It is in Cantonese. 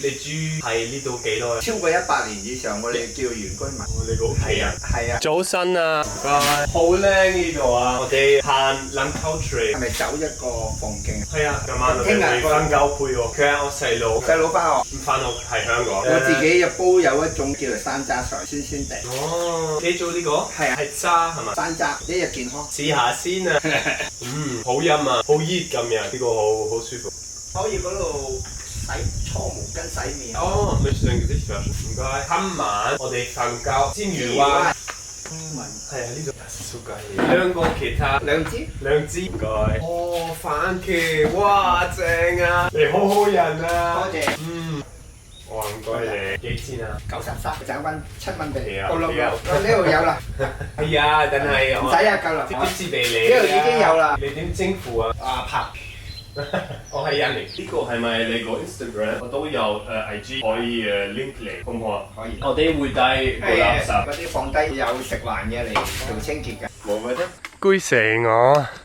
你住喺呢度幾耐？超過100年以上，我哋叫原居民。你個屋企啊？係啊。早晨啊，唔該。好靚呢度啊！我哋行 Langkautree。係咪走一個鳳徑？係啊，今晚我哋會瞓覺陪我。佢係我細佬。細佬翻學。唔翻學係香港。我自己又煲有一種叫做山楂水，酸酸地。哦，你做呢個？係啊，係渣係嘛？山楂，一日健康。試下先啊！好飲啊，好熱咁樣，呢個好舒服。可以嗰度洗搓毛巾、洗面。哦，咪上嗰啲場，唔該。今晚我哋瞓覺煎魚灣。係啊，呢度燒雞。兩個其他。兩支。唔該。哦，番茄，哇，正啊！你好人啊！多謝。哇，唔該你。幾錢啊？93，賺翻7蚊俾你。係啊。呢度有啦。係啊，但係唔使啊，夠啦。啲字俾你。呢度已經有啦。你點稱呼啊？拍。我係印尼，呢個係咪你個 Instagram？我都有IG 可以link 嚟，好唔好啊？可以。我哋會帶個垃圾，嗰啲放低有食環嘅嚟做清潔嘅。冇乜啫。攰死我。